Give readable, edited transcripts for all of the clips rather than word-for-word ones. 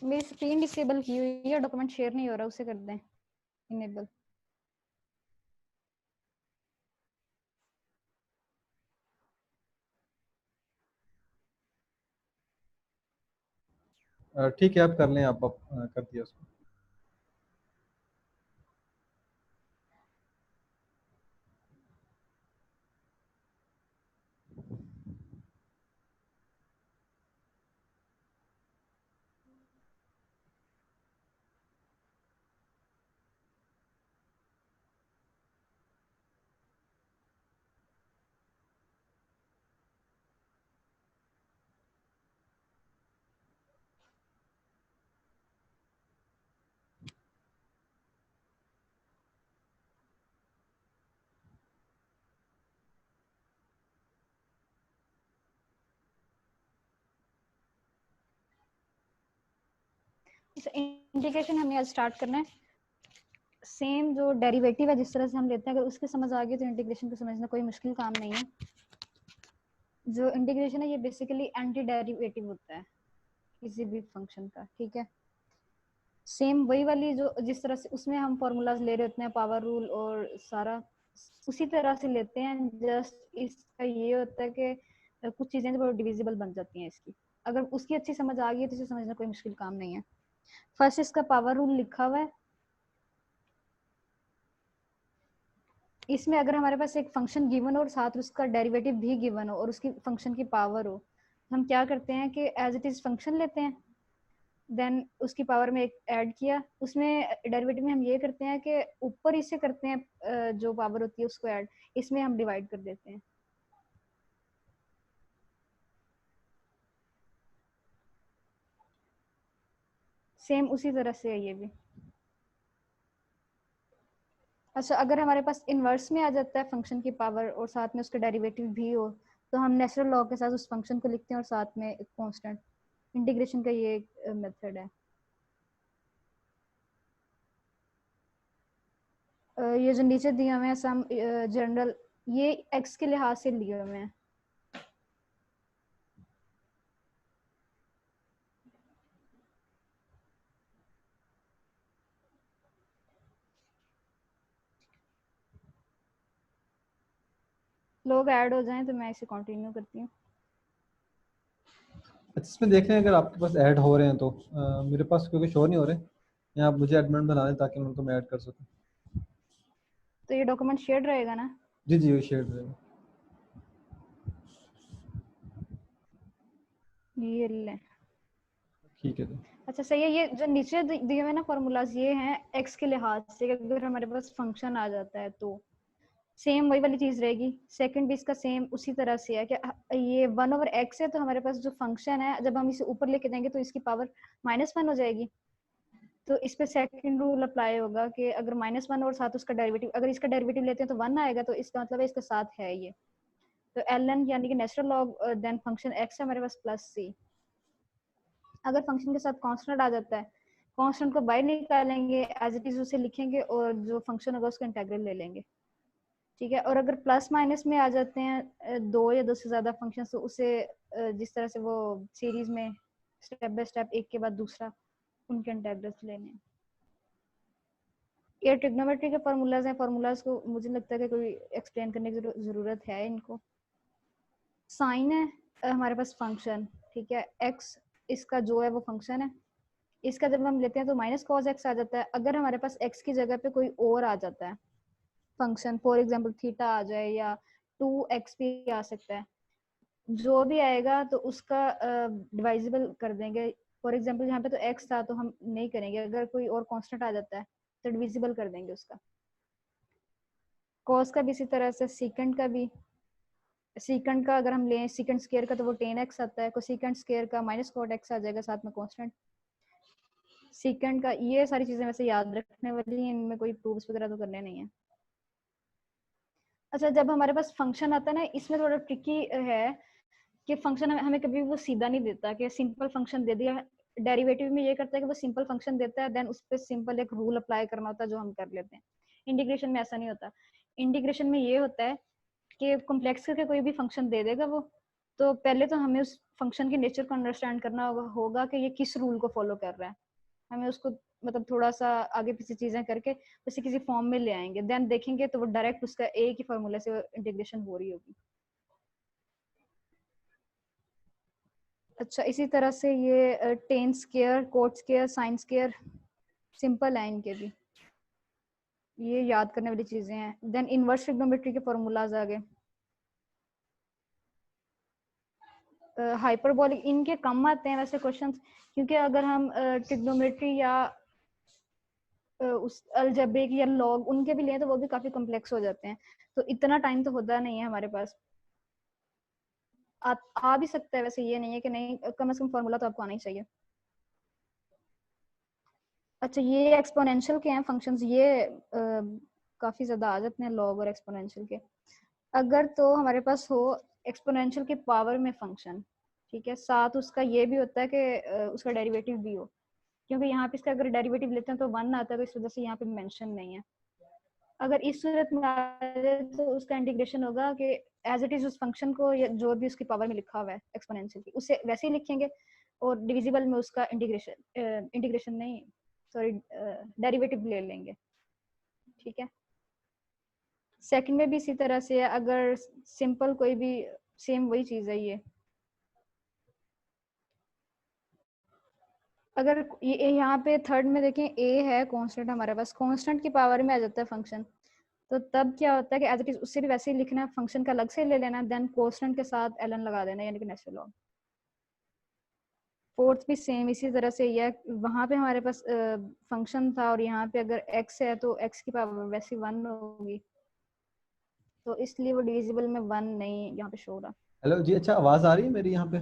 मेरी screen disable की हुई है, डॉक्यूमेंट शेयर नहीं हो रहा, उसे कर दें इनेबल। ठीक है, आप कर लें, आप कर दिया उसको। इंटीग्रेशन हमें आज स्टार्ट करना है। सेम जो डेरिवेटिव है जिस तरह से हम लेते हैं, अगर उसके समझ आ गई तो इंटीग्रेशन को समझना कोई मुश्किल काम नहीं है। जो इंटीग्रेशन है ये बेसिकली एंटी डेरिवेटिव होता है किसी भी फंक्शन का, ठीक है। सेम वही वाली जो जिस तरह से उसमें हम फॉर्मूलाज ले रहे होते हैं, पावर रूल और सारा उसी तरह से लेते हैं। जस्ट इसका ये होता है कि कुछ चीजें जो डिविजिबल बन जाती हैं इसकी। अगर उसकी अच्छी समझ आ गई तो इसे समझना कोई मुश्किल काम नहीं है। फर्स्ट इसका पावर रूल लिखा हुआ है। इसमें अगर हमारे पास एक फंक्शन गिवन हो और साथ उसका डेरिवेटिव भी गिवन हो और उसकी फंक्शन की पावर हो, हम क्या करते हैं कि एज इट इज फंक्शन लेते हैं, देन उसकी पावर में एक ऐड किया। उसमें डेरिवेटिव में हम ये करते हैं कि ऊपर इसे करते हैं जो पावर होती है उसको ऐड, इसमें हम डिवाइड कर देते हैं। सेम उसी तरह से है ये भी। अच्छा, अगर हमारे पास इनवर्स में आ जाता है फंक्शन की पावर और साथ में उसका डेरिवेटिव भी हो, तो हम नेचुरल लॉग के साथ उस फंक्शन को लिखते हैं और साथ में एक कांस्टेंट। इंटीग्रेशन का ये मेथड है। ये जो नीचे दिए हुए हैं सम जनरल, ये एक्स के लिहाज से लिए हुए हैं। लोग ऐड हो जाएं तो मैं इसे कंटिन्यू करती हूँ। अच्छा, इसमें देख लें अगर आपके पास ऐड हो रहे हैं तो मेरे पास क्योंकि शो नहीं हो रहे, या आप मुझे एडमिन बना दें ताकि मैं उनको मैं ऐड कर सकूँ। तो ये डॉक्यूमेंट शेयर रहेगा ना? जी जी, वो शेयर रहेगा। ये ले। ठीक है जी। अच्छा सही है। ये जो नीचे दिए हुए ना फॉर्मूलाज, ये हैं एक्स के लिहाज से। अगर हमारे पास फंक्शन आ जाता है तो सेम वही वाली चीज रहेगी। सेकंड भी इसका सेम उसी तरह से है कि ये 1/x है, तो हमारे पास जो फंक्शन है जब हम इसे ऊपर लेके जाएंगे तो इसकी पावर -1 हो जाएगी। तो इस पे सेकंड रूल अप्लाई होगा कि अगर -1 और साथ उसका डेरिवेटिव, अगर इसका डेरिवेटिव लेते हैं तो 1 आएगा, तो इसका मतलब है इसके साथ है ये। तो ln यानी कि natural log then function x है हमारे पास +c। अगर फंक्शन के साथ कांस्टेंट आ जाता है, कांस्टेंट को बाहर निकालेंगे, एज इट इज उसे लिखेंगे और जो फंक्शन होगा उसका इंटीग्रल ले लेंगे, ठीक है। और अगर प्लस माइनस में आ जाते हैं दो या दो से ज्यादा फंक्शन, तो उसे जिस तरह से वो सीरीज में स्टेप बाय स्टेप एक के बाद दूसरा उनके इंटीग्रल्स लेने हैं। ये ट्रिग्नोमेट्री के फार्मूलाज हैं। फार्मूलाज को मुझे लगता है कि कोई एक्सप्लेन करने की जरूरत है इनको। साइन है हमारे पास फंक्शन, ठीक है। एक्स इसका जो है वो फंक्शन है। इसका जब हम लेते हैं तो -cos x आ जाता है। अगर हमारे पास x की जगह पे कोई और आ जाता है फंक्शन, फॉर एग्जांपल थीटा आ जाए या 2x भी आ सकता है, जो भी आएगा तो उसका डिवाइजिबल कर देंगे। फॉर एग्जांपल यहाँ पे तो x था तो हम नहीं करेंगे, अगर कोई और कांस्टेंट आ जाता है तो डिविजिबल कर देंगे उसका। cos का भी इसी तरह से, सीकेंड का भी। सीकेंड का अगर हम लें सीकेंड स्क्वायर का तो वो 10x आता है, कोसेकेंड स्क्वायर का -cot x आ जाएगा साथ में कांस्टेंट। सीकेंड का ये सारी चीजें वैसे याद रखने वाली हैं, इनमें कोई प्रूफ्स वगैरह तो करने नहीं है। अच्छा, जब हमारे पास फंक्शन आता है ना, इसमें थोड़ा ट्रिकी है कि फंक्शन हमें कभी वो सीधा नहीं देता कि सिंपल फंक्शन दे दिया। डेरिवेटिव में ये करता है कि वो सिंपल फंक्शन देता है, देन उस पर सिंपल एक रूल अप्लाई करना होता है जो हम कर लेते हैं। इंटीग्रेशन में ऐसा नहीं होता। इंटीग्रेशन में ये होता है कि कॉम्प्लेक्स करके कोई भी फंक्शन दे देगा वो, तो पहले तो हमें उस फंक्शन के नेचर को अंडरस्टैंड करना होगा कि ये किस रूल को फॉलो कर रहा है। हमें उसको मतलब थोड़ा सा आगे पीछे चीजें करके जैसे किसी फॉर्म में ले आएंगे, देन देखेंगे तो वो डायरेक्ट उसका एक ही फॉर्मूला से इंटीग्रेशन हो रही होगी। अच्छा, इसी तरह से ये ten square, coat square, sine square simple है इनके भी, ये याद करने वाली चीजें हैं। देन इनवर्स ट्रिग्नोमेट्री के फॉर्मूलाज आ गए। हाइपरबोलिक इनके कम आते हैं वैसे क्वेश्चंस, क्योंकि अगर हम ट्रिग्नोमेट्री या उस अलजेब्रिक या लॉग उनके भी लें तो वो भी काफी कॉम्प्लेक्स हो जाते हैं, तो इतना टाइम तो होता नहीं है हमारे पास। आ भी सकता है वैसे, ये नहीं है कि नहीं, कम से कम फॉर्मूला तो आपको आना ही चाहिए। अच्छा, ये एक्सपोनेंशियल के हैं फंक्शंस, ये काफी ज्यादा आ जाते हैं लॉग और एक्सपोनेंशियल के। अगर तो हमारे पास हो एक्सपोनेंशियल के पावर में फंक्शन, ठीक है, साथ उसका ये भी होता है कि उसका डेरिवेटिव भी हो, क्योंकि यहाँ पे इसका अगर डेरिवेटिव लेते हैं तो 1 आता है, तो इस वजह से यहाँ पे मेंशन नहीं है। अगर इस सूरत में आ जाए तो उसका इंटीग्रेशन होगा कि एज इट इज उस फंक्शन को जो भी उसकी पावर में लिखा हुआ है एक्सपोनेंशियल की, उसे वैसे ही लिखेंगे, और डिविजिबल में उसका इंटीग्रेशन नहीं, सॉरी, डेरिवेटिव ले लेंगे, ठीक है। सेकंड में भी इसी तरह से है, अगर सिंपल कोई भी, सेम वही चीज है ये। अगर ये यहाँ पे थर्ड में देखें, ए है कांस्टेंट, हमारे पास कांस्टेंट की पावर में आ जाता है फंक्शन, तो तब क्या होता है कि एज इट इज उससे भी वैसे ही लिखना है, फंक्शन का अलग से ले लेना, देन कांस्टेंट के साथ एलन लगा देना, यानी कि नेचुरल लॉग। फोर्थ भी सेम इसी तरह से ही है, वहां पे हमारे पास फंक्शन था और यहाँ पे अगर एक्स है तो एक्स की पावर वैसे 1 होगी, तो इसलिए वो डिविजिबल में 1 नहीं यहाँ पे शो हो रहा। हेलो जी, अच्छा आवाज़ आ रही है मेरी यहाँ पे?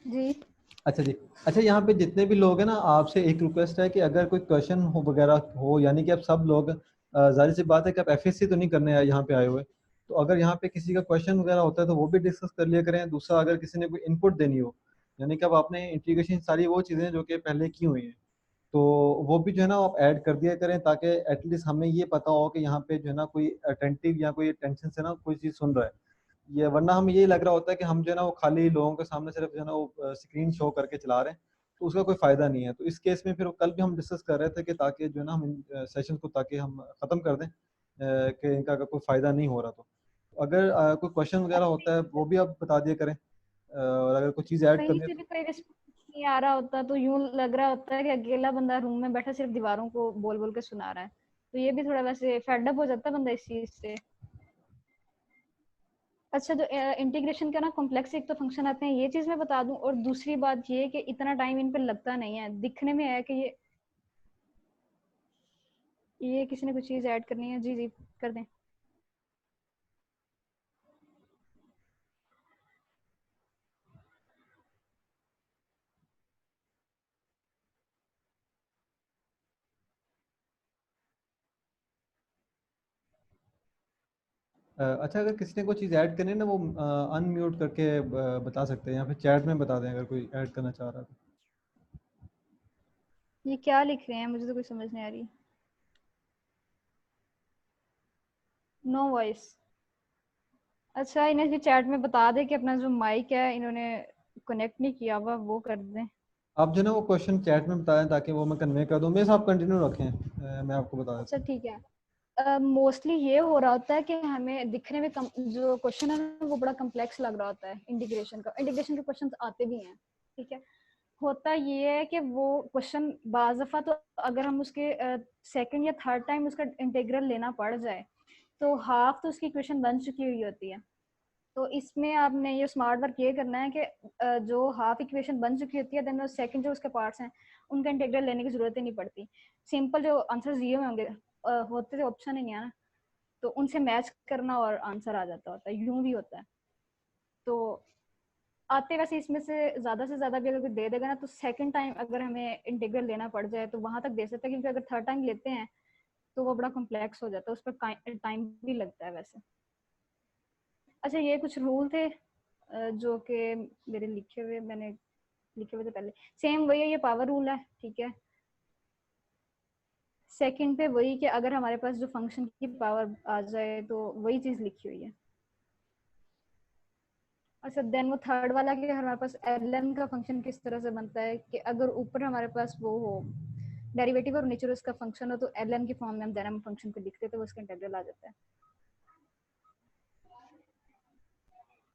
जी अच्छा जी। अच्छा, यहाँ पे जितने भी लोग हैं ना, आपसे एक रिक्वेस्ट है कि अगर कोई क्वेश्चन हो वगैरह हो, यानी कि आप सब लोग, जाहिर सी बात है कि आप एफएससी तो नहीं करने आए यहाँ पे आए हुए, तो अगर यहाँ पे किसी का क्वेश्चन वगैरह होता है तो वो भी डिस्कस कर लिया करें। दूसरा, अगर किसी ने कोई इनपुट देनी हो, यानी कि अब आपने इंटीग्रेशन सारी वो चीज़ें जो कि पहले की हुई हैं, तो वो भी जो है ना आप ऐड कर दिया करें, ताकि एटलीस्ट हमें ये पता हो कि यहाँ पे जो है ना कोई अटेंटिव या कोई टेंशन से ना कोई चीज़ सुन रहा है। ये वरना हमें ये लग रहा होता है कि हम जो है ना वो खाली लोगों के सामने सिर्फ जो है ना वो स्क्रीन शो करके चला रहे हैं, तो उसका कोई फायदा नहीं है। तो इस केस में फिर कल भी हम डिस्कस कर रहे थे कि ताकि जो है ना हम सेशन को ताकि हम खत्म कर दें, कि इनका अगर कोई फायदा नहीं हो रहा तो अगर कोई क्वेश्चन वगैरह होता है वो भी आप बता दिया करें, और अगर कोई चीज़ ऐड कहीं करनी है से तो। भी कोई रिस्पॉन्स नहीं आ रहा होता तो यूं लग रहा होता है कि अकेला बंदा रूम में बैठा सिर्फ दीवारों को बोल बोल के सुना रहा है, तो ये भी थोड़ा वैसे फेड अप हो जाता है बंदा इस चीज से। अच्छा, जो इंटीग्रेशन का ना कॉम्प्लेक्स एक तो फंक्शन आते हैं, ये चीज मैं बता दूं, और दूसरी बात ये कि इतना टाइम इन पे लगता नहीं है, दिखने में है कि ये किसी ने कुछ चीज ऐड करनी है। जी जी, कर दें। अच्छा, अगर किसी ने कोई चीज़ ऐड करनी है ना, वो अनम्यूट करके बता सकते हैं, या फिर चैट में बता दें अगर कोई ऐड करना चाह रहा है तो। ये क्या लिख रहे हैं, मुझे तो कोई समझ नहीं आ रही। No voice. अच्छा, इन्हें चैट में बता दे कि अपना जो माइक है इन्होंने कनेक्ट नहीं किया हुआ, वो कर दें। आप जो है ना वो क्वेश्चन चैट में बताएं ताकि वो मैं कन्वे कर दूं। मेरे साथ कंटिन्यू रखें, मैं आपको बता अच्छा देता हूँ। ठीक है। मोस्टली ये हो रहा होता है कि हमें दिखने में जो क्वेश्चन है ना वो बड़ा कम्प्लेक्स लग रहा होता है। इंटीग्रेशन के क्वेश्चन आते भी हैं, ठीक है। होता ये है कि वो क्वेश्चन बाज दफा तो अगर हम उसके सेकंड या थर्ड टाइम उसका इंटीग्रल लेना पड़ जाए तो हाफ तो उसकी इक्वेशन बन चुकी हुई होती है। तो इसमें आपने ये स्मार्ट वर्क ये करना है कि जो हाफ इक्वेशन बन चुकी होती है देन सेकंड जो उसके पार्ट्स हैं उनका इंटीग्रल लेने की जरूरत ही नहीं पड़ती। सिंपल जो आंसर दिए हुए होंगे, होते तो ऑप्शन ही नहीं है ना, तो उनसे मैच करना और आंसर आ जाता होता है, यूं भी होता है। तो आते वैसे इसमें से ज्यादा भी अगर कोई दे देगा ना तो सेकंड टाइम अगर हमें इंटीग्रल लेना पड़ जाए तो वहां तक दे सकते हैं, क्योंकि अगर थर्ड टाइम लेते हैं तो वो बड़ा कॉम्प्लेक्स हो जाता है, उस पर टाइम भी लगता है वैसे। अच्छा, ये कुछ रूल थे जो कि मेरे मैंने लिखे हुए थे पहले। सेम वही है, ये पावर रूल है, ठीक है। सेकंड पे वही कि अगर हमारे पास जो फंक्शन की पावर आ जाए तो वही चीज लिखी हुई है। अच्छा देन वो थर्ड वाला कि हमारे पास ln का फंक्शन किस तरह से बनता है कि अगर ऊपर हमारे पास वो हो डेरिवेटिव और नीचे उसका फंक्शन हो तो ln की फॉर्म में हम देन हम फंक्शन को लिखते तो वो उसका इंटीग्रल आ जाता है।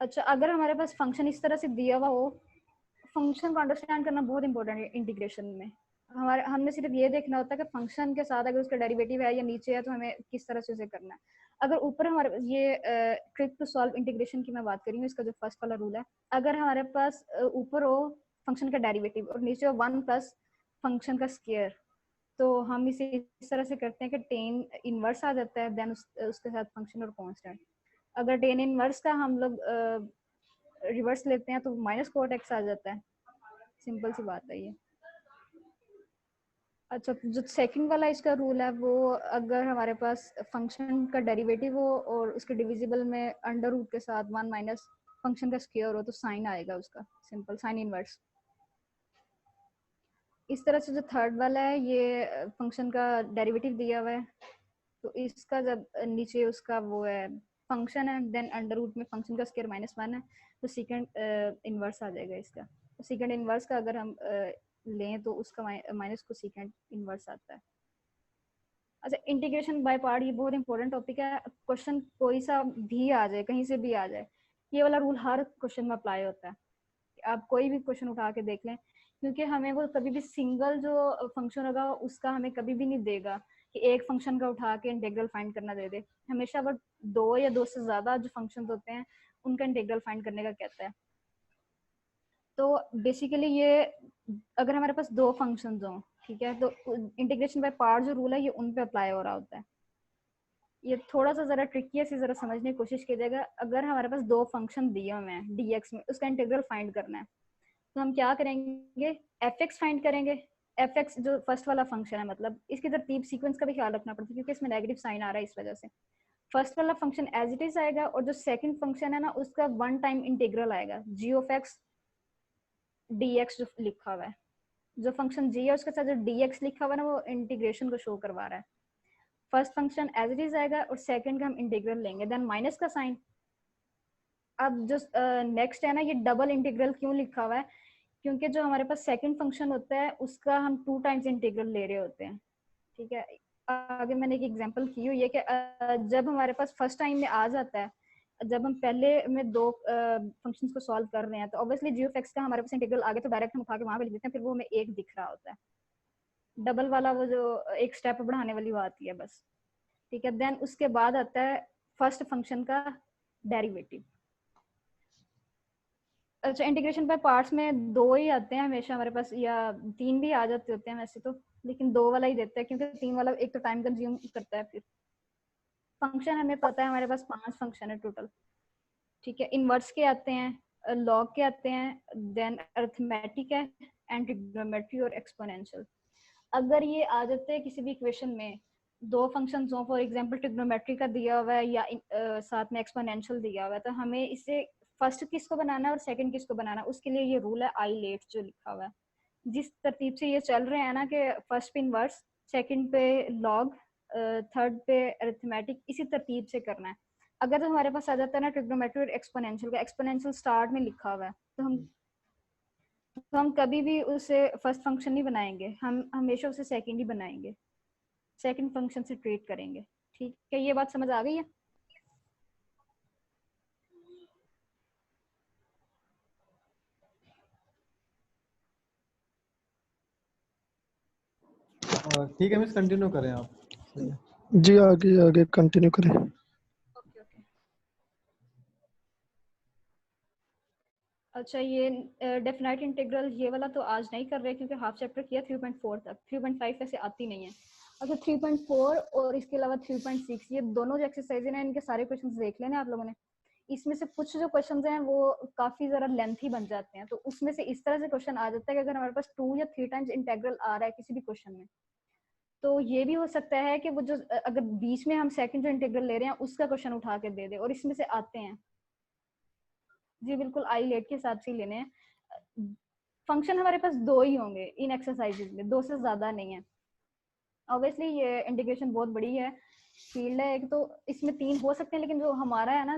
अच्छा अगर हमारे पास फंक्शन इस तरह से दिया हुआ हो, फंक्शन को अंडरस्टैंड करना बहुत इंपॉर्टेंट है इंटीग्रेशन में। हमारे हमने सिर्फ ये देखना होता है कि फंक्शन के साथ अगर उसका डेरिवेटिव है या नीचे है तो हमें किस तरह से उसे करना है। अगर ऊपर हमारे ये ट्रिक टू सॉल्व इंटीग्रेशन की मैं बात करी हूँ, इसका जो फर्स्ट वाला रूल है, अगर हमारे पास ऊपर हो फंक्शन का डेरिवेटिव और नीचे हो 1 प्लस फंक्शन का स्क्वायर, तो हम इसे इस तरह से करते हैं कि टेन इनवर्स आ जाता है देन उसके साथ फंक्शन और कांस्टेंट। अगर टेन इनवर्स का हम लोग रिवर्स लेते हैं तो माइनस कोट एक्स आ जाता है। सिंपल सी बात है ये। अच्छा जो सेकंड वाला इसका रूल है वो अगर हमारे पास फंक्शन का डेरिवेटिव हो और उसके डिविजिबल में अंडर रूट के साथ 1 माइनस फंक्शन का स्क्वायर हो तो साइन आएगा उसका, सिंपल साइन इनवर्स। इस तरह से जो थर्ड वाला है ये फंक्शन का डेरिवेटिव दिया हुआ है तो इसका जब नीचे उसका वो है फंक्शन है देन अंडर रूट में फंक्शन का स्क्वायर -1 है तो सेकंड इनवर्स आ जाएगा इसका। तो सेकंड इनवर्स का अगर हम लें तो उसका माइनस को सेकंड इनवर्स आता है। अच्छा इंटीग्रेशन बाय पार्ट ये बहुत इंपॉर्टेंट टॉपिक है। क्वेश्चन कोई सा भी आ जाए, कहीं से भी आ जाए, ये वाला रूल हर क्वेश्चन में अप्लाई होता है। आप कोई भी क्वेश्चन उठा के देख लें, क्योंकि हमें वो कभी भी सिंगल जो फंक्शन होगा उसका हमें कभी भी नहीं देगा कि एक फंक्शन का उठा के इंटीग्रल फाइंड करना दे दे। हमेशा वो दो या दो से ज्यादा जो फंक्शन होते हैं उनका इंटीग्रल फाइंड करने का कहता है। तो बेसिकली ये अगर हमारे पास दो फंक्शंस हों, ठीक है, तो इंटीग्रेशन बाय पार्ट जो रूल है ये उन पे अप्लाई हो रहा होता है। ये थोड़ा सा जरा ट्रिकी है, जरा समझने की कोशिश कीजिएगा। अगर हमारे पास दो फंक्शन दिए हुए हैं dx में, उसका इंटीग्रल फाइंड करना है तो हम क्या करेंगे, fx फाइंड करेंगे। fx जो फर्स्ट वाला फंक्शन है, मतलब इसकी तरतीब सीक्वेंस का भी ख्याल रखना पड़ता है क्योंकि इसमें नेगेटिव साइन आ रहा है इस वजह से। फर्स्ट वाला फंक्शन एज इट इज आएगा और जो सेकंड फंक्शन है ना उसका वन टाइम इंटीग्रल आएगा g ऑफ x dx जो लिखा हुआ है। जो फंक्शन g है उसके साथ जो dx लिखा हुआ है ना वो इंटीग्रेशन को शो करवा रहा है। First function as it is आएगा और सेकंड का हम इंटीग्रल लेंगे देन माइनस का साइन। अब जो नेक्स्ट है ना ये डबल इंटीग्रल क्यों लिखा हुआ है, क्योंकि जो हमारे पास सेकंड फंक्शन होता है उसका हम 2 टाइम्स इंटीग्रल ले रहे होते हैं। ठीक है, आगे मैंने एक एग्जांपल की हुई है कि जब हमारे पास फर्स्ट टाइम में आ जाता है, जब हम पहले में दो फंक्शंस को सॉल्व कर रहे हैं तो ऑब्वियसली जी ऑफ एक्स का हमारे पास इंटीग्रल आगे तो डायरेक्ट हम उठा के वहां पे लिख देते हैं, फिर वो हमें एक दिख रहा होता है। डबल वाला वो जो एक स्टेप बढ़ाने वाली बात है बस। ठीक है, देन उसके बाद आता है फर्स्ट फंक्शन का डेरिवेटिव। अच्छा इंटीग्रेशन बाय पार्ट्स में दो ही आते हैं हमेशा हमारे पास, या तीन भी आ जाते होते हैं वैसे तो, लेकिन दो वाला ही देता है क्योंकि तीन वाला एक तो टाइम कंज्यूम करता है। फिर फंक्शन हमें पता है हमारे पास 5 फंक्शन है टोटल। ठीक है, इनवर्स के आते हैं, लॉग के आते हैं, देन अरिथमेटिक है एंड ट्रिग्नोमेट्री और एक्सपोनेंशियल। अगर ये आ जाते हैं किसी भी इक्वेशन में दो फंक्शंस हो, फॉर एग्जांपल ट्रिग्नोमेट्री का दिया हुआ है या साथ में एक्सपोनेंशियल दिया हुआ है, तो हमें इसे फर्स्ट किसको बनाना है और सेकंड किसको बनाना है उसके लिए ये रूल है आई लेट जो लिखा हुआ है। जिस तरतीब से ये चल रहे हैं ना कि फर्स्ट पे इनवर्स, सेकंड पे लॉग, थर्ड पे अरिथमेटिक, इसी तरतीब से करना है। अगर तो हमारे पास आ जाता है ना ट्रिग्नोमेट्री और एक्सपोनेंशियल का, एक्सपोनेंशियल स्टार्ट में लिखा हुआ है तो हम कभी भी उसे फर्स्ट फंक्शन नहीं बनाएंगे, हम हमेशा उसे सेकंड ही बनाएंगे, सेकंड फंक्शन से ट्रीट करेंगे। ठीक है, ये बात समझ आ गई है? ठीक है मिस, कंटिन्यू करें आप। सही है। जी आगे आगे कंटिन्यू करें। Okay okay. अच्छा ये डेफिनाइट इंटीग्रल ये वाला तो आज नहीं कर रहे क्योंकि हाफ चैप्टर किया 3.4 तक, 3.5 वैसे आती नहीं है। अच्छा 3.4 और इसके अलावा 3.6 ये दोनों जो एक्सरसाइज है इनके सारे क्वेश्चंस देख लेना आप लोगों ने। इसमें से कुछ जो क्वेश्चंस हैं वो काफी जरा लेंथी बन जाते हैं, तो उसमें से इस तरह से क्वेश्चन आ जाता है कि अगर हमारे पास 2 या 3 टाइम्स इंटीग्रल आ रहा है किसी भी क्वेश्चन में, तो ये भी हो सकता है कि वो जो अगर बीच में हम सेकंड जो इंटीग्रल ले रहे हैं उसका क्वेश्चन उठा के दे दे, और इसमें से आते हैं। जी बिल्कुल, आई लेट के हिसाब से ही लेने हैं। फंक्शन हमारे पास दो ही होंगे इन एक्सरसाइजेज में, दो से ज्यादा नहीं है। ऑब्वियसली ये इंटीग्रेशन बहुत बड़ी है, फील्ड है एक, तो इसमें 3 हो सकते हैं, लेकिन जो हमारा है ना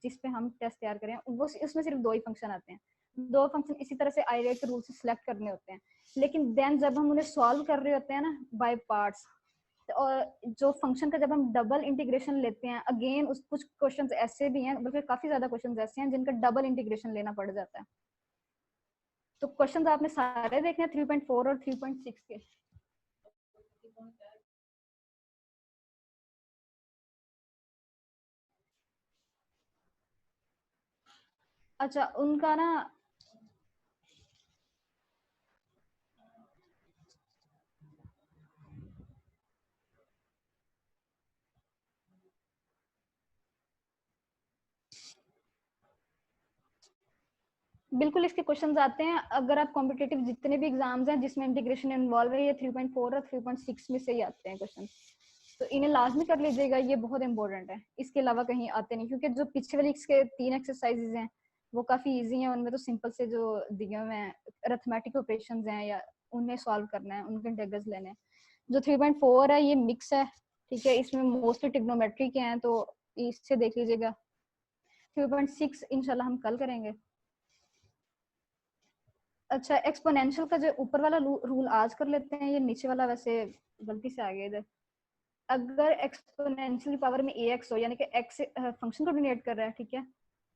जिस पे हम टेस्ट तैयार करें वो उसमें सिर्फ 2 ही फंक्शन आते हैं। 2 फंक्शन इसी तरह से आईरेट के रूल से सिलेक्ट करने होते हैं, लेकिन देन जब हम उन्हें सॉल्व कर रहे होते हैं ना बाय पार्ट्स, और जो फंक्शन का जब हम डबल इंटीग्रेशन लेते हैं, अगेन उस कुछ क्वेश्चंस ऐसे भी हैं, बल्कि काफी ज्यादा क्वेश्चंस ऐसे हैं जिनका डबल इंटीग्रेशन लेना पड़ जाता है। तो क्वेश्चंस आपने सारे देखे हैं 3.4 और 3.6 के। अच्छा, उनका ना बिल्कुल इसके क्वेश्चंस आते हैं। अगर आप कॉम्पिटिटिव जितने भी एग्जाम्स हैं जिसमें इंटीग्रेशन इन्वॉल्व है, ये 3.4 और 3.6 में से ही आते हैं क्वेश्चन, तो इन्हें लाजमी कर लीजिएगा, ये बहुत इंपॉर्टेंट है। इसके अलावा कहीं आते नहीं, क्योंकि जो पिछले वाली इसके 3 एक्सरसाइजेज हैं वो काफी इजी हैं, उनमें तो सिंपल से जो दिए हुए हैं अरिथमेटिक ऑपरेशंस हैं या उन्हें सॉल्व करना है, उनके इंटीग्रल्स लेने हैं। जो 3.4 है ये मिक्स है, ठीक है, इसमें मोस्टली ट्रिग्नोमेट्री के हैं, तो इससे देख लीजिएगा। 3.6 इंशाल्लाह हम कल करेंगे। अच्छा, एक्सपोनेंशियल का जो ऊपर वाला रूल आज कर लेते हैं, ये नीचे वाला वैसे गलती से आ गया इधर। अगर एक्सपोनेंशियल पावर में ax हो, यानी कि x फंक्शन को डिनोट कर रहा है, ठीक है,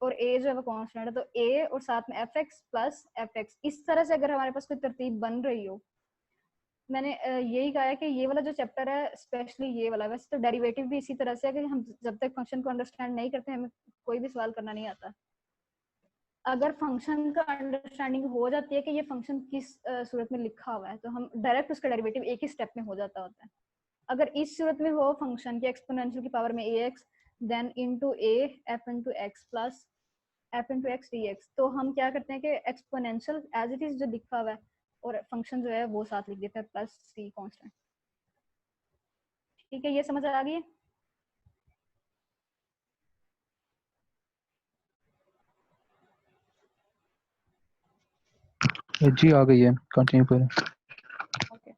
और a जो है वो कांस्टेंट है, तो a और साथ में fx प्लस fx, इस तरह से अगर हमारे पास कोई तरतीब बन रही हो। मैंने यही कहा है कि ये वाला जो चैप्टर है, स्पेशली ये वाला, वैसे तो डेरिवेटिव भी इसी तरह से है कि हम जब तक फंक्शन को अंडरस्टैंड नहीं करते हमें कोई भी सवाल करना नहीं आता। अगर फंक्शन का अंडरस्टैंडिंग हो जाती है कि ये फंक्शन किस सूरत में लिखा हुआ है, तो हम डायरेक्ट उसका डेरिवेटिव एक ही स्टेप में हो जाता होता है। अगर इस सूरत में हो फंक्शन की एक्सपोनेंशियल की पावर में ax, then into a f into x plus f into x dx, तो हम क्या करते हैं कि एक्सपोनेंशियल एज इट इज जो लिखा हुआ है और फंक्शन जो है वो साथ लिख देते हैं प्लस c कांस्टेंट। ठीक है, ये समझ आ गई है? जी आ गई है, कंटिन्यू करें। ओके।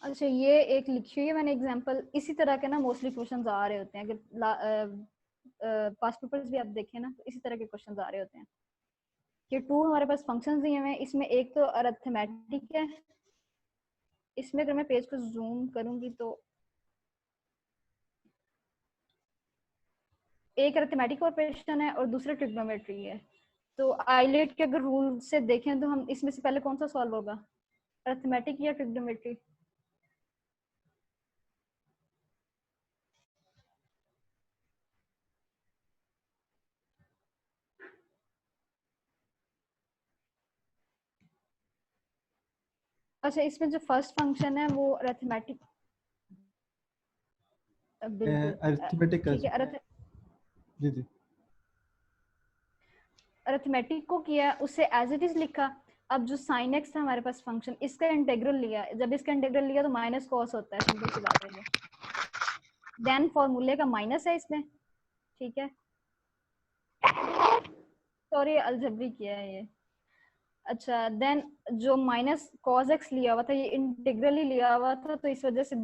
अच्छा, ये एक लिखी हुई है मैंने एग्जांपल, इसी तरह के ना मोस्टली क्वेश्चंस आ रहे होते हैं। अगर पास्ट पेपर्स भी आप देखें ना, तो इसी तरह के क्वेश्चंस आ रहे होते हैं कि 2 हमारे पास फंक्शंस दिए हुए हैं, इसमें एक तो अरिथमेटिक है, इसमें अगर मैं पेज को जूम करूंगी तो एक अरिथमेटिक ऑपरेशन है और दूसरा ट्रिग्नोमेट्री है। तो आइलेट के अगर रूल से देखें तो हम इसमें से पहले कौन सा सॉल्व होगा, अरिथमेटिक या ट्रिग्नोमेट्री? अच्छा, इसमें जो फर्स्ट फंक्शन है वो अरिथमेटिक, बिल्कुल अरिथमेटिक का ठीक है। जी जी अरिथमेटिक को किया, उससे एज इट इज लिखा। अब जो साइन एक्स था हमारे पास फंक्शन, इसका इंटीग्रल लिया, जब इसका इंटीग्रल लिया तो माइनस कॉस होता है, सिंपल सी बात है ये। देन फॉर्मूले का माइनस है इसमें, ठीक है, सॉरी अलजेब्रिक किया है ये। अच्छा, देन जो माइनस कॉस एक्स लिया हुआ था ये इंटीग्रल ही लिया हुआ था, तो इस वजह से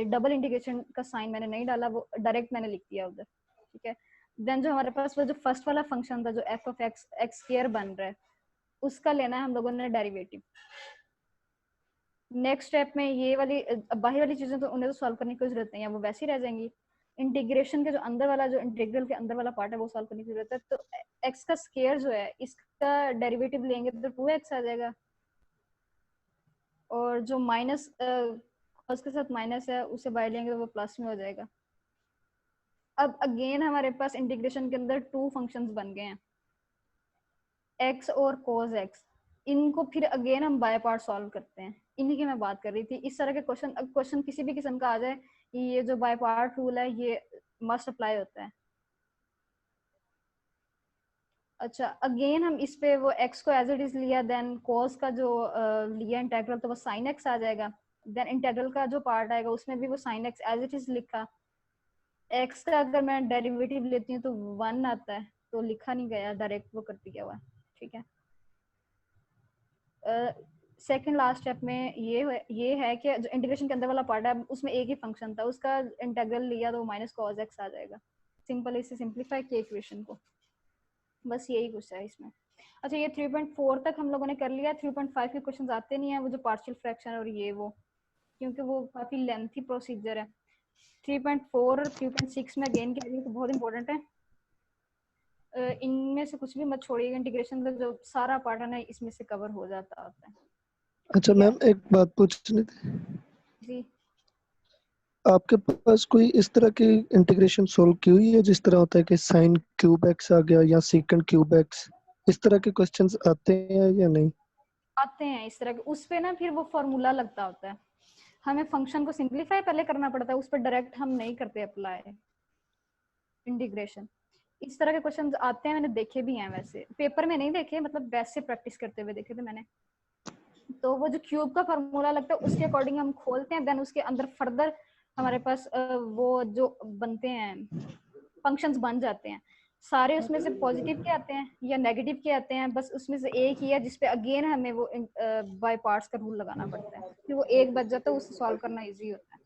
डबल इंटीग्रेशन का साइन मैंने नहीं डाला, वो डायरेक्ट मैंने लिख दिया उधर, ठीक है। देन जो हमारे पास वो जो फर्स्ट वाला फंक्शन था जो F of x x square बन रहा है, उसका लेना है हम लोगों ने डेरिवेटिव। नेक्स्ट स्टेप में ये वाली बाहर वाली चीजें तो उन्हें तो सॉल्व करने की कोई जरूरत नहीं है, वो वैसे ही रह जाएंगी। इंटीग्रेशन के जो अंदर वाला, जो इंटीग्रल के अंदर वाला पार्ट है वो सॉल्व करने की जरूरत है। तो एक्स का स्क्वायर जो है इसका डेरिवेटिव लेंगे तो 2x आ जाएगा, और जो माइनस उसके साथ माइनस है उसे बाय लेंगे तो वो प्लस में हो जाएगा। अब अगेन हमारे पास इंटीग्रेशन के अंदर 2 फंक्शंस बन गए हैं, x और cos x। इनको फिर अगेन हम बाय पार्ट सॉल्व करते हैं, इन्हीं की मैं बात कर रही थी। इस तरह के क्वेश्चन किसी भी किस्म का आ जाए, ये जो बाय पार्ट रूल है ये मस्ट अप्लाई होता है। अच्छा, अगेन हम इस पे वो x को एज इट इज लिया, देन cos का जो लिया इंटीग्रल, तो वो sin x आ जाएगा। देन इंटीग्रल का जो पार्ट आएगा उसमें भी वो sin x as it is लिखा। x का अगर मैं डेरिवेटिव लेती हूँ तो 1 आता है, तो लिखा नहीं गया, डायरेक्ट वो कर दिया हुआ है, ठीक है। सेकंड लास्ट स्टेप में ये है कि जो इंटीग्रेशन के अंदर वाला पार्ट है उसमें एक ही फंक्शन था, उसका इंटीग्रल लिया तो माइनस कॉस एक्स आ जाएगा। सिंपल इसे सिंपलीफाई किया इक्वेशन को, बस यही कुछ है इसमें। अच्छा ये 3.4 तक हम लोगों ने कर लिया। 3.5 के क्वेश्चंस आते नहीं है, वो जो पार्शियल फ्रैक्शन और ये वो, क्योंकि वो काफी लेंथी प्रोसीजर है। 3.4 और 3.6 में अगेन कह रही हूँ तो बहुत इंपॉर्टेंट है। इनमें से कुछ भी मत छोड़िएगा, इंटीग्रेशन का जो सारा पार्ट है ना इसमें से कवर हो जाता होता है। अच्छा ठीक है मैम, एक बात पूछनी थी, जी। आपके पास कोई इस तरह की इंटीग्रेशन सोल्व की हुई है जिस तरह होता है कि साइन क्यूब एक्स आ गया या सेकंड क्यूब एक्स, इस तरह के क्वेश्चंस आते हैं या नहीं? आते हैं इस तरह के, उस पे ना फिर वो फॉर्मूला लगता होता है, हमें फंक्शन को सिंपलीफाई पहले करना पड़ता है, उस पर डायरेक्ट हम नहीं करते अप्लाई इंटीग्रेशन। इस तरह के क्वेश्चन आते हैं, मैंने देखे भी हैं, वैसे पेपर में नहीं देखे, मतलब वैसे प्रैक्टिस करते हुए देखे थे मैंने। तो वो जो क्यूब का फॉर्मूला लगता है उसके अकॉर्डिंग हम खोलते हैं, देन उसके अंदर फर्दर हमारे पास वो जो बनते हैं फंक्शंस बन जाते हैं। सारे उसमें से पॉजिटिव के आते हैं या नेगेटिव के आते हैं, बस उसमें से एक ही है जिसपे अगेन हमें वो बाय पार्ट्स का रूल लगाना पड़ता है, फिर वो एक बच जाता है, उससे सॉल्व करना इजी होता है।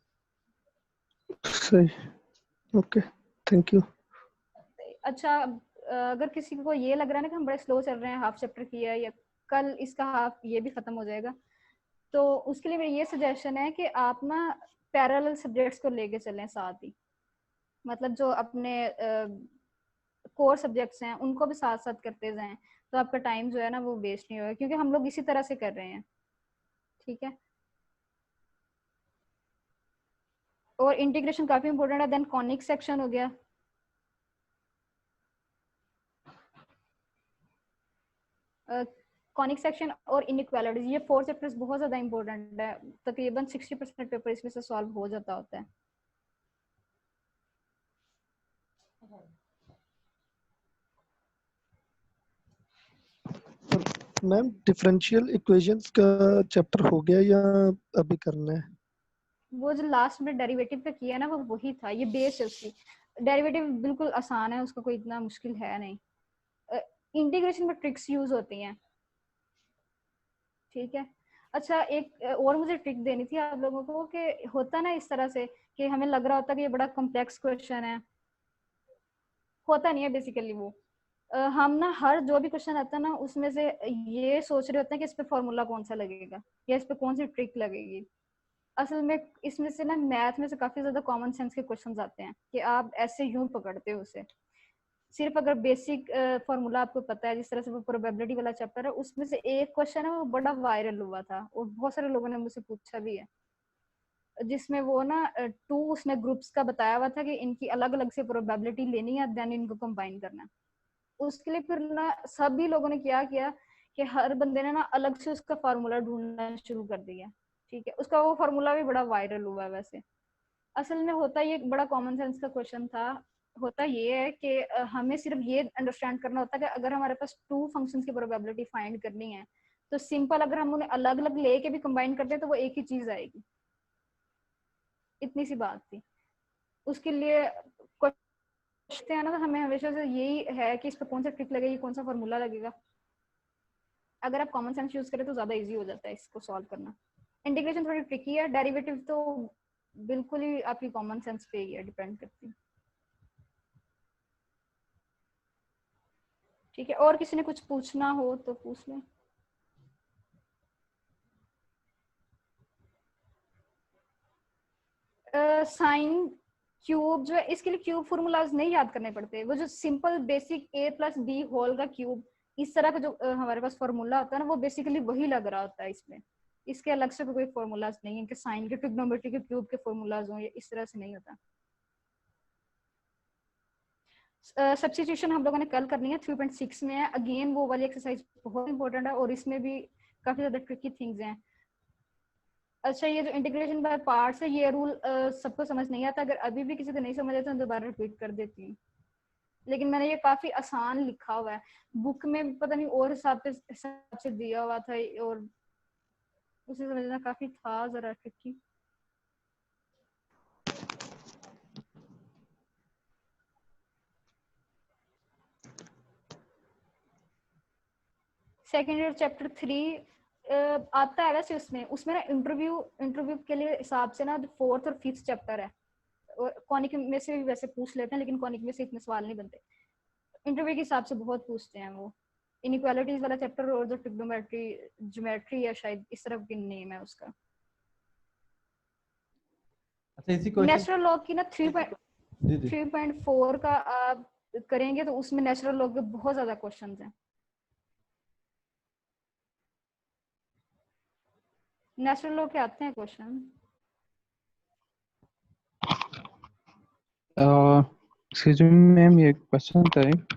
सही, ओके, थैंक यू। अच्छा अगर किसी को ये लग रहा है ना कि हम बड़े स्लो चल रहे हैं, हाफ चैप्टर किया है या कल इसका हाफ ये भी खत्म हो जाएगा, तो उसके लिए मेरी ये सजेशन है कि आप ना पैरेलल सब्जेक्ट्स को लेके चलें साथ ही, मतलब जो अपने कोर सब्जेक्ट्स हैं उनको भी साथ साथ करते जाएं, तो आपका टाइम जो है ना वो वेस्ट नहीं होगा, क्योंकि हम लोग इसी तरह से कर रहे हैं। ठीक है, और इंटीग्रेशन काफी इंपॉर्टेंट है। देन कॉनिक सेक्शन हो गया, कॉनिक सेक्शन और इनइक्वालिटीज, ये 4 चैप्टर्स बहुत ज्यादा इंपॉर्टेंट है, तकरीबन 60% पेपर इसमें से सॉल्व हो जाता होता है। मैम डिफरेंशियल इक्वेशंस का चैप्टर हो गया या अभी करना है? वो जो लास्ट में डेरिवेटिव पे किया ना वो वही था, ये बेस है उसकी। डेरिवेटिव बिल्कुल आसान है, उसका कोई इतना मुश्किल है नहीं। इंटीग्रेशन में ट्रिक्स यूज होती हैं। ठीक है, अच्छा एक और मुझे ट्रिक देनी थी आप लोगों को, कि होता ना इस तरह से कि हमें लग रहा होता कि ये बड़ा कॉम्प्लेक्स क्वेश्चन है, होता नहीं है बेसिकली वो। हम ना हर जो भी क्वेश्चन आता है ना उसमें से ये सोच रहे होते हैं कि इस पे फॉर्मूला कौन सा लगेगा या इस पे कौन सी ट्रिक लगेगी। असल में इसमें से ना मैथ में से काफी ज्यादा कॉमन सेंस के क्वेश्चंस आते हैं कि आप ऐसे यूं पकड़ते हो उसे। सिर्फ अगर बेसिक फॉर्मूला आपको पता है, जिस तरह से वो प्रोबेबिलिटी वाला चैप्टर है, उसमें से एक क्वेश्चन है वो बड़ा वायरल हुआ था और बहुत सारे लोगों ने मुझसे पूछा भी है, जिसमें वो ना टू उसने ग्रुप्स का बताया हुआ था कि इनकी अलग अलग से प्रोबेबिलिटी लेनी है, देन इनको कंबाइन करना है। उसके लिए फिर ना सभी लोगों ने क्या किया कि हर बंदे ने ना अलग से उसका फार्मूला ढूंढना शुरू कर दिया। ठीक है, उसका वो फार्मूला भी बड़ा वायरल हुआ है वैसे। असल में होता ये एक बड़ा कॉमन सेंस का क्वेश्चन था। होता ये है कि हमें सिर्फ ये अंडरस्टैंड करना होता है कि अगर हमारे पास टू फंक्शंस की प्रोबेबिलिटी फाइंड करनी है तो सिंपल अगर हम उन्हें अलग अलग लेके भी कंबाइन करते हैं तो वो एक ही चीज आएगी, इतनी सी बात थी। उसके लिए क्वेश्चन है ना, तो हमें हमेशा से यही है कि इस पर कौन सा ट्रिक लगेगी, कौन सा फॉर्मूला लगेगा। अगर आप कॉमन सेंस यूज करें तो ज्यादा इजी हो जाता है इसको सॉल्व करना। इंटीग्रेशन थोड़ी ट्रिकी है, डेरिवेटिव तो बिल्कुल ही आपकी कॉमन सेंस पे ही है, डिपेंड करती है। ठीक है, और किसी ने कुछ पूछना हो तो पूछ लें। साइन क्यूब जो है, इसके लिए क्यूब फॉर्मूलाज नहीं याद करने पड़ते, वो जो simple basic a plus B whole का क्यूब, इस तरह का जो हमारे पास फॉर्मूला होता है ना वो बेसिकली वही लग रहा होता है इसमें। इसके अलग से कोई फॉर्मूलाज नहीं है कि साइन के ट्रिग्नोमेट्री के क्यूब के फॉर्मूलाज हों, इस तरह से नहीं होता। सब्स्टिट्यूशन हम लोगों ने कल करनी है, 3.6 में है। अगेन वो वाली एक्सरसाइज बहुत इंपॉर्टेंट है और इसमें भी काफी ज्यादा ट्रिकी थिंग्स हैं। अच्छा ये जो इंटीग्रेशन बाय पार्ट्स है, ये रूल सबको समझ नहीं आता, अगर अभी भी किसी को नहीं समझ आता तो दोबारा रिपीट कर देती हूँ, लेकिन मैंने ये काफी आसान लिखा हुआ है, बुक में पता नहीं और हिसाब से दिया हुआ था और उसे समझना काफी था जरा ट्रिकी। सेकेंड ईयर चैप्टर 3 आता है वैसे उसमें उसमें ना इंटरव्यू के लिए हिसाब से ना 4th और 5th चैप्टर है, और कॉनिक में से भी वैसे पूछ लेते हैं, लेकिन कॉनिक में से इतने सवाल नहीं बनते। इंटरव्यू के हिसाब से बहुत पूछते हैं वो। इनइक्वालिटीज वाला चैप्टर और जो ट्रिग्नोमेट्री ज्योमेट्री है शायद इस तरह की नेम है उसका। अच्छा इसी क्वेश्चन नेचुरल लॉग की ना जी जी 3.4 का आप करेंगे तो उसमें नेचुरल लॉग के बहुत ज्यादा क्वेश्चंस हैं। नेचुरल लॉग के आते हैं क्वेश्चन। एक्सक्यूज मी मैम, ये क्वेश्चन था एक।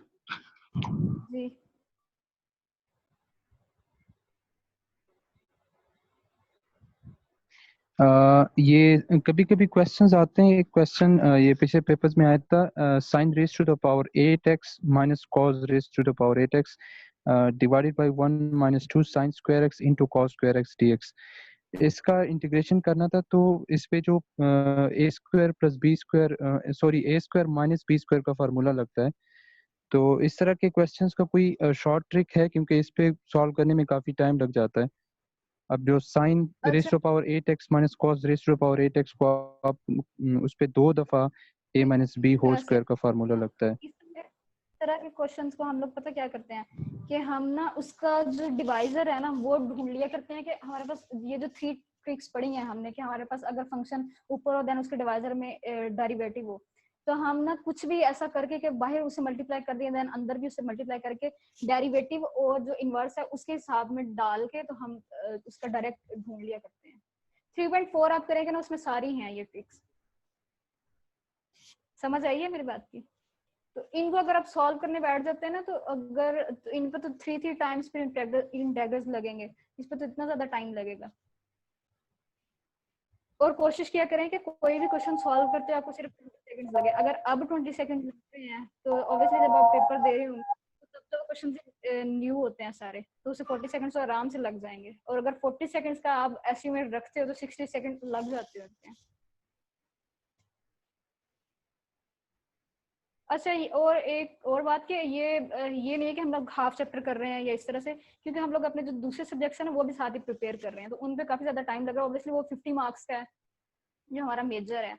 जी ये कभी कभी क्वेश्चंस आते हैं। एक क्वेश्चन ये पिछले पेपर्स में आया था, sine raise to the power 8x minus cos raise to the power 8x divided by 1 minus 2 sine square x into cos square x dx। इसका इंटीग्रेशन करना था, तो इस पे जो A square plus B square sorry A square minus B square का formula लगता है। तो इस तरह के क्वेश्चंस का कोई शॉर्ट ट्रिक है, क्योंकि इस पे सॉल्व करने में काफी टाइम लग जाता है। अब जो साइन रेज अच्छा, to power 8x minus cos raise to power 8x को आप उस पे 2 दफा a माइनस बी होल ऐसे स्क्वायर का फार्मूला लगता है। इस तरह के क्वेश्चंस को हम लोग पता क्या करते हैं कि हम ना उसका जो डिवाइजर है ना वो ढूंढ लिया करते हैं कि हमारे पास ये जो 3 ट्रिक्स पढ़ी हैं हमने कि हमारे पास अगर फंक्शन ऊपर हो देन उसके डिवाइजर में डेरिवेटिव हो, तो हम ना कुछ भी ऐसा करके कि बाहर उसे मल्टीप्लाई कर दिया देन अंदर भी उसे मल्टीप्लाई करके डेरिवेटिव और जो इनवर्स है उसके हिसाब में डाल के तो हम उसका डायरेक्ट ढूंढ लिया करते हैं। 3.4 आप करेंगे ना उसमें सारी हैं ये ट्रिक्स। समझ आई है मेरी बात की? तो इनको अगर आप सॉल्व करने बैठ जाते हैं ना तो अगर तो इन पर तो 3 टाइम्स फिर इंटेग्रल्स लगेंगे, इस पर तो इतना ज्यादा टाइम लगेगा। और कोशिश किया करें कि कोई भी क्वेश्चन सॉल्व करते आपको सिर्फ 20 सेकंड्स लगे। अगर अब 20 सेकंड लगते हैं तो ऑब्वियसली जब आप पेपर दे रहे होंगे तो तब तो क्वेश्चन न्यू होते हैं सारे, तो उसे 40 सेकंड्स तो आराम से लग जाएंगे। और अगर 40 सेकंड्स का आप एस्टिमेट रखते हो तो 60 सेकंड लग जाते होते हैं। अच्छा और एक और बात कि ये नहीं है कि हम लोग हाफ चैप्टर कर रहे हैं या इस तरह से, क्योंकि हम लोग अपने जो दूसरे सब्जेक्ट्स हैं ना वो भी साथ ही प्रिपेयर कर रहे हैं, तो उन पे काफी ज्यादा टाइम लग रहा है। ऑब्वियसली वो 50 मार्क्स का है जो हमारा मेजर है,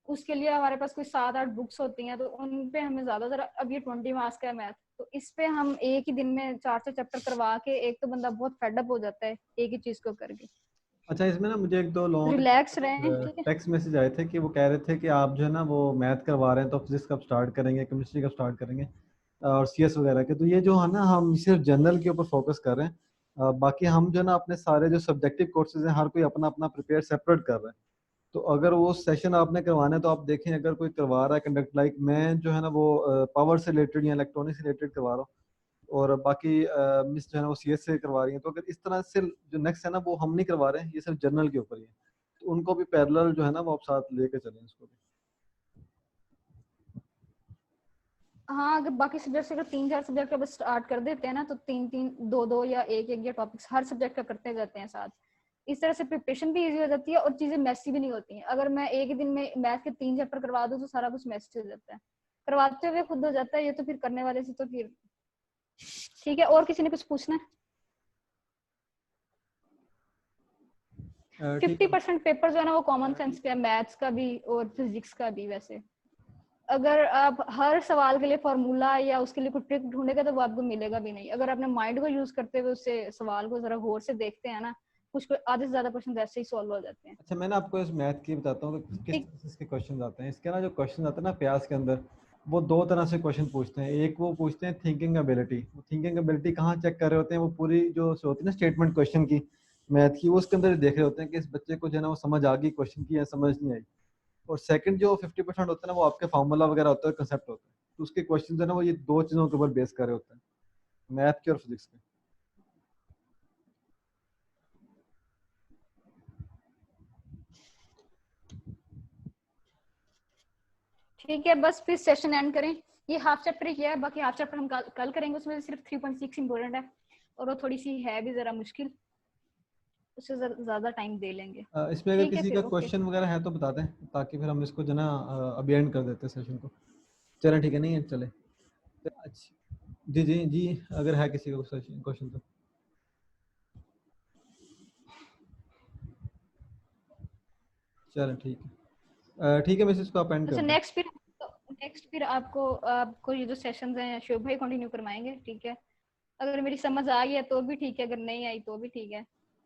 उसके लिए हमारे पास कोई 7-8 बुक्स होती हैं, तो उन पे हमें ज्यादातर अब ये 20 मार्क्स का है मैथ, तो इस पे हम एक ही दिन में 4 चैप्टर करवा के एक तो बंदा बहुत फेडअप हो जाता है एक ही चीज को करके। अच्छा इसमें ना मुझे एक दो लोगों रिलैक्स के रहें, ठीक है। टेक्स्ट मैसेज आए थे कि वो कह रहे थे कि आप जो है ना वो मैथ करवा रहे हैं तो फिजिक्स कब स्टार्ट करेंगे, केमिस्ट्री कब स्टार्ट करेंगे और सीएस वगैरह के। तो ये जो है ना हम सिर्फ जनरल के ऊपर फोकस कर रहे हैं, बाकी हम जो है ना अपने सारे जो सब्जेक्टिव कोर्सेज हैं हर कोई अपना अपना प्रिपेयर सेपरेट कर रहा है। तो अगर वो सेशन आपने करवाना है तो आप देखें, अगर कोई करवा रहा है कंडक्ट, लाइक मैं जो है ना वो पावर से रिलेटेड या इलेक्ट्रॉनिक से रिलेटेड करवा रहा हूँ, और बाकी मिस जो है ना वो सीएस से करवा रही हैं, तो अगर इस तरह से जो नेक्स्ट है ना वो हम नहीं करवा रहे हैं, ये सिर्फ जनरल के ऊपर ही है, तो उनको भी पैरेलल जो है ना वो आप साथ लेके चलें इसको भी। हाँ, अगर बाकी सब्जेक्ट से अगर 3-4 सब्जेक्ट का बस स्टार्ट कर देते हैं ना तो 3-3 2-2 या एक या टॉपिक्स हर सब्जेक्ट का करते जाते हैं साथ, इस तरह से प्रिपरेशन भी इजी हो जाती है और चीजें मैसी भी नहीं होती हैं। अगर मैं एक ही दिन में मैथ के 3 चैप्टर करवा दूं तो सारा कुछ मैसी हो जाता है, करवाते हुए खुद हो जाता है, ये तो फिर करने वाले से तो फिर ठीक है। और किसी ने कुछ पूछना है? ठीक है। 50% पेपर जो है ना वो कॉमन सेंस पे है, मैथ्स का भी और फिजिक्स का भी। वैसे अगर आप हर सवाल के लिए फॉर्मूला या उसके लिए कोई ट्रिक ढूंढेगा तो वो आपको मिलेगा भी नहीं। अगर अपने माइंड को यूज करते हुए उससे सवाल को जरा गौर से देखते हैं ना, कुछ आधे से ज्यादा क्वेश्चन ऐसे ही सॉल्व हो जाते हैं। अच्छा मैं ना आपको इस मैथ की बताता हूँ कि किस ठीक। तरह से इसके क्वेश्चन आते हैं। इसके ना जो क्वेश्चन आते हैं ना प्याज के अंदर, वो दो तरह से क्वेश्चन पूछते हैं। एक वो पूछते हैं थिंकिंग एबिलिटी, वो थिंकिंग एबिलिटी कहाँ चेक कर रहे होते हैं, वो पूरी जो होती है ना स्टेटमेंट क्वेश्चन की मैथ की, वो उसके अंदर देख रहे होते हैं कि इस बच्चे को जो है ना वो समझ आ गई क्वेश्चन की या समझ नहीं आई। और सेकंड जो 50% होता है ना वो आपके फार्मूला वगैरह होता है, कंसेप्ट होता है, तो उसके क्वेश्चन जो है ना वो ये दो चीज़ों के ऊपर बेस कर रहे होते हैं, मैथ के और फिजिक्स के। ठीक है, बस फिर सेशन एंड करें। ये हाफ चैप्टर ही किया है, बाकी हाफ चैप्टर हम कल करेंगे। उसमें सिर्फ 3.6 इंपॉर्टेंट है और वो थोड़ी सी है भी जरा मुश्किल, उससे ज्यादा टाइम दे लेंगे। इसमें अगर ठीक है किसी का फिर, ओके। क्वेश्चन वगैरह है तो बता दें, ताकि फिर हम इसको जो है ना अभी एंड कर देते हैं सेशन को। चलें ठीक है, नहीं है चले। अच्छा जी जी जी, अगर है किसी का क्वेश्चन तो। चलो ठीक है, ठीक है मिसेस को आप एंड अच्छा कर दें। नेक्स्ट फिर आपको ये जो सेशंस हैं शोभ भाई कंटिन्यू करवाएंगे, ठीक है? अगर मेरी समझ आ गई है तो भी ठीक है, अगर नहीं आई तो भी ठीक है।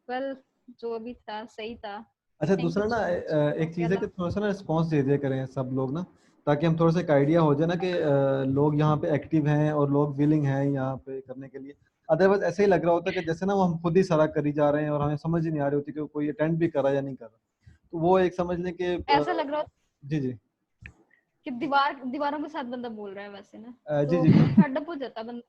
वेल जो भी था सही था। अच्छा थैंक दूसरा यू ना सो मच। एक ओके चीज़ है अल्लाह। कि थोड़ा सा ना रिस्पॉन्स दे दिया करें सब लोग ना, ताकि हम थोड़ा सा एक आइडिया हो जाए ना कि लोग यहाँ पे एक्टिव हैं और लोग विलिंग हैं यहाँ पे करने के लिए। अदरवाइज ऐसे ही लग रहा होता है कि जैसे ना वो हम खुद ही सारा करी जा रहे हैं और हमें समझ ही नहीं आ रही होती कि कोई अटेंड भी कर रहा है या नहीं कर रहा। तो वो एक समझ लें कि ऐसा लग रहा जी जी कि दीवारों के साथ बंदा बोल रहा है वैसे ना, जी तो जी फेड अप हो जाता है बंदा।